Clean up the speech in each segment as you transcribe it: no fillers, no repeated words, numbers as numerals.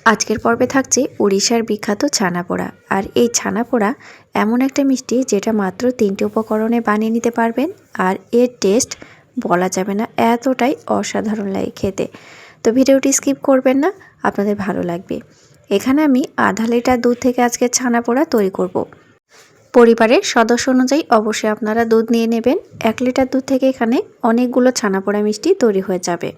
আজকের পর্বে থাকছে উড়িষ্যার বিখ্যাত ছানাপোড়া। আর এই ছানাপোড়া এমন একটা মিষ্টি যেটা মাত্র 3টি উপকরণে বানিয়ে নিতে পারবেন, আর এর টেস্ট বলা যাবে না, এতটাই অসাধারণ লাগে খেতে। তো ভিডিওটি স্কিপ করবেন না, আপনাদের ভালো লাগবে। এখানে আমি আধা লিটার দুধ থেকে আজকে ছানাপোড়া তৈরি করব। পরিবারের সদস্য অনুযায়ী অবশ্যই আপনারা দুধ নিয়ে নেবেন। 1 লিটার দুধ থেকে এখানে অনেকগুলো ছানাপোড়া মিষ্টি তৈরি হয়ে যাবে।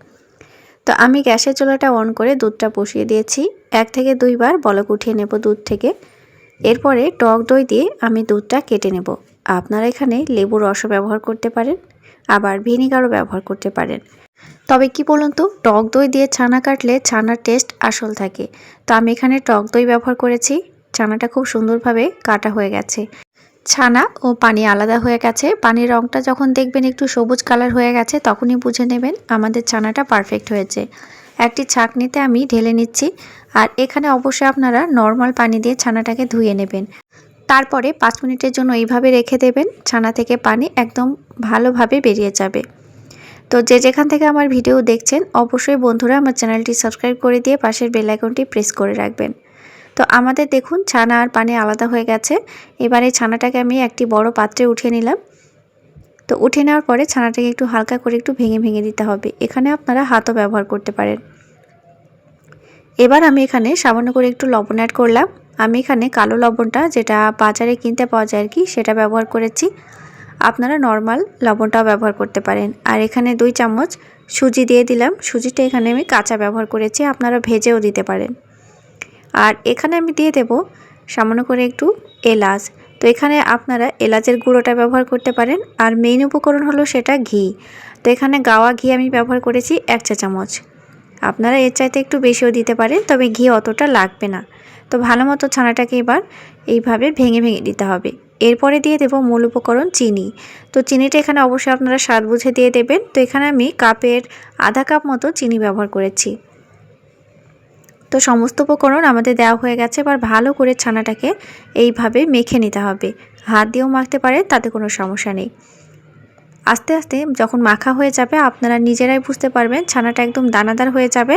তো আমি গ্যাসের চুলাটা অন করে দুধটা বসিয়ে দিয়েছি। 1 থেকে 2 বার বলক উঠিয়ে নেব দুধ থেকে। এরপরে টক দই দিয়ে আমি দুধটা কেটে নেব। আপনারা এখানে লেবুর রসও ব্যবহার করতে পারেন, আবার ভিনিগারও ব্যবহার করতে পারেন। তবে কি বলুন তো, টক দই দিয়ে ছানা কাটলে ছানার টেস্ট আসল থাকে। তো আমি এখানে টক দই ব্যবহার করেছি। ছানাটা খুব সুন্দরভাবে কাটা হয়ে গেছে। ছানা ও পানি আলাদা হয়ে গেছে। পানির রঙটা যখন দেখবেন একটু সবুজ কালার হয়ে গেছে, তখনই বুঝে নেবেন আমাদের ছানাটা পারফেক্ট হয়েছে। একটি ছাঁকনিতে আমি ঢেলে নিচ্ছি। আর এখানে অবশ্যই আপনারা নর্মাল পানি দিয়ে ছানাটাকে ধুয়ে নেবেন। তারপরে 5 মিনিটের জন্য এইভাবে রেখে দেবেন। ছানা থেকে পানি একদম ভালোভাবে বেরিয়ে যাবে। তো যে যেখান থেকে আমার ভিডিও দেখছেন, অবশ্যই বন্ধুরা আমার চ্যানেলটি সাবস্ক্রাইব করে দিয়ে পাশের বেল আইকনটি প্রেস করে রাখবেন। তো আমাদের দেখুন ছানা আর পানি আলাদা হয়ে গেছে। এবার এই ছানাটাকে আমি একটি বড় পাত্রে উঠিয়ে নিলাম। তো উঠিয়ে নেওয়ার পরে ছানাটাকে একটু হালকা করে একটু ভেঙে ভেঙে দিতে হবে। এখানে আপনারা হাতও ব্যবহার করতে পারেন। এবার আমি এখানে সামান্য করে একটু লবণ অ্যাড করলাম। আমি এখানে কালো লবণটা, যেটা বাজারে কিনতে পাওয়া যায় আর কি, সেটা ব্যবহার করেছি। আপনারা নর্মাল লবণটাও ব্যবহার করতে পারেন। আর এখানে 2 চামচ সুজি দিয়ে দিলাম। সুজিটা এখানে আমি কাঁচা ব্যবহার করেছি, আপনারা ভেজেও দিতে পারেন। আর এখানে আমি দিয়ে দেব সামান্য করে একটু এলাচ। তো এখানে আপনারা এলাচের গুঁড়োটা ব্যবহার করতে পারেন। আর মেইন উপকরণ হলো সেটা ঘি। তো এখানে গাওয়া ঘি আমি ব্যবহার করেছি 1 চা চামচ। আপনারা এর চাইতে একটু বেশিও দিতে পারেন, তবে ঘি অতটা লাগবে না। তো ভালো মতো ছানাটাকে এবার এইভাবে ভেঙে ভেঙে দিতে হবে। এরপরে দিয়ে দেব মূল উপকরণ চিনি। তো চিনিটা এখানে অবশ্যই আপনারা স্বাদ বুঝে দিয়ে দেবেন। তো এখানে আমি কাপের আধা কাপ মতো চিনি ব্যবহার করেছি। তো সমস্ত উপকরণ আমাদের দেওয়া হয়ে গেছে। এবার ভালো করে ছানাটাকে এইভাবে মেখে নিতে হবে। হাত দিয়েও মাখতে পারে, তাতে কোনো সমস্যা নেই। আস্তে আস্তে যখন মাখা হয়ে যাবে, আপনারা নিজেরাই বুঝতে পারবেন ছানাটা একদম দানাদার হয়ে যাবে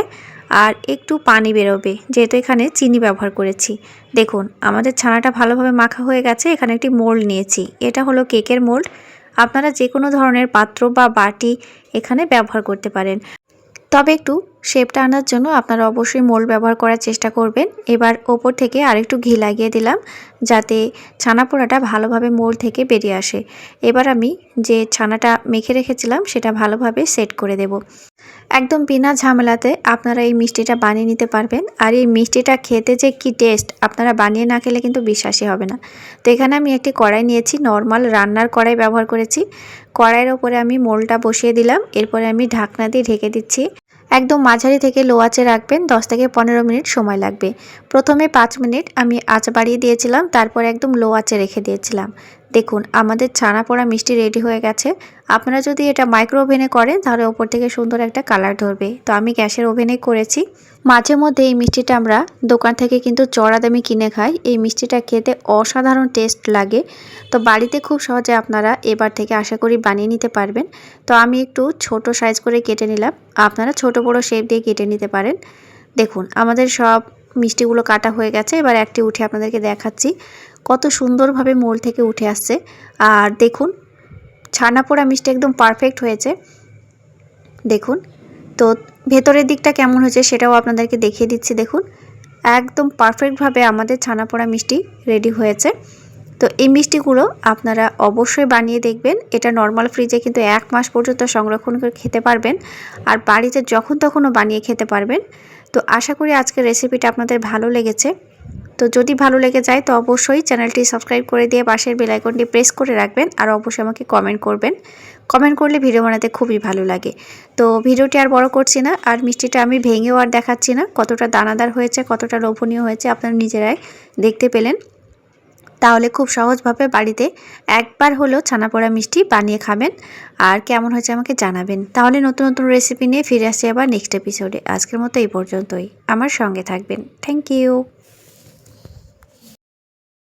আর একটু পানি বেরোবে, যেহেতু এখানে চিনি ব্যবহার করেছি। দেখুন আমাদের ছানাটা ভালোভাবে মাখা হয়ে গেছে। এখানে একটি মোল্ড নিয়েছি, এটা হলো কেকের মোল্ড। আপনারা যে কোনো ধরনের পাত্র বা বাটি এখানে ব্যবহার করতে পারেন, তবে একটু শেপটা আনার জন্য আপনারা অবশ্যই মোল্ড ব্যবহার করার চেষ্টা করবেন। এবার ওপর থেকে আরেকটু ঘি লাগিয়ে দিলাম, যাতে ছানা পোড়াটা ভালোভাবে মোল্ড থেকে বেরিয়ে আসে। এবার আমি যে ছানাটা মেখে রেখেছিলাম সেটা ভালোভাবে সেট করে দেব। একদম বিনা ঝামেলাতে আপনারা এই মিষ্টিটা বানিয়ে নিতে পারবেন। আর এই মিষ্টিটা খেতে যে কি টেস্ট, আপনারা বানিয়ে না খেলে কিন্তু বিশ্বাসই হবে না। তো এখানে আমি একটি কড়াই নিয়েছি, নর্মাল রান্নার কড়াই ব্যবহার করেছি। কড়াইয়ের ওপরে আমি মোল্ডটা বসিয়ে দিলাম। এরপরে আমি ঢাকনা দিয়ে ঢেকে দিচ্ছি। একদম মাঝারি থেকে লো আঁচে রাখবেন। 10 থেকে 15 মিনিট সময় লাগবে। প্রথমে 5 মিনিট আমি আঁচ বাড়িয়ে দিয়েছিলাম, তারপর একদম লো আঁচে রেখে দিয়েছিলাম। দেখুন আমাদের ছানা পোড়া মিষ্টি রেডি হয়ে গেছে। আপনারা যদি এটা মাইক্রো ওভেনে করেন তাহলে ওপর থেকে সুন্দর একটা কালার ধরবে। তো আমি গ্যাসের ওভেনে করেছি। মাঝে মধ্যে এই মিষ্টিটা আমরা দোকান থেকে কিন্তু চড়া দামে কিনে খাই। এই মিষ্টিটা খেতে অসাধারণ টেস্ট লাগে। তো বাড়িতে খুব সহজে আপনারা এবার থেকে আশা করি বানিয়ে নিতে পারবেন। তো আমি একটু ছোট সাইজ করে কেটে নিলাম। আপনারা ছোট বড় শেপ দিয়ে কেটে নিতে পারেন। দেখুন আমাদের সব মিষ্টিগুলো কাটা হয়ে গেছে। এবার একটি উঠে আপনাদেরকে দেখাচ্ছি কত সুন্দরভাবে মোল থেকে উঠে আসছে। আর দেখুন ছানা পোড়া মিষ্টি একদম পারফেক্ট হয়েছে। দেখুন তো ভেতরের দিকটা কেমন হয়েছে সেটাও আপনাদেরকে দেখিয়ে দিচ্ছি। দেখুন একদম পারফেক্টভাবে আমাদের ছানা পোড়া মিষ্টি রেডি হয়েছে। তো এই মিষ্টিগুলো আপনারা অবশ্যই বানিয়ে দেখবেন। এটা নর্মাল ফ্রিজে কিন্তু 1 মাস পর্যন্ত সংরক্ষণ করে খেতে পারবেন, আর বাড়িতে যখন তখনও বানিয়ে খেতে পারবেন। তো আশা করি আজকের রেসিপিটা আপনাদের ভালো লেগেছে। তো যদি ভালো লেগে যায় তো অবশ্যই চ্যানেলটি সাবস্ক্রাইব করে দিয়ে পাশের বেল আইকনটি প্রেস করে রাখবেন। আর অবশ্যই আমাকে কমেন্ট করবেন। কমেন্ট করলে ভিডিও বানাতে খুবই ভালো লাগে। তো ভিডিওটি আর বড় করছি না, আর মিষ্টিটা আমি ভেঙেও আর দেখাচ্ছি না। কতটা দানাদার হয়েছে, কতটা লোভনীয় হয়েছে আপনারা নিজেরাই দেখতে পেলেন। তাহলে খুব সহজভাবে বাড়িতে একবার হলেও ছানা পোড়া মিষ্টি বানিয়ে খাবেন, আর কেমন হয়েছে আমাকে জানাবেন। তাহলে নতুন নতুন রেসিপি নিয়ে ফিরে আসছি আবার নেক্সট এপিসোডে। আজকের মতো এই পর্যন্তই। আমার সঙ্গে থাকবেন। Thank you.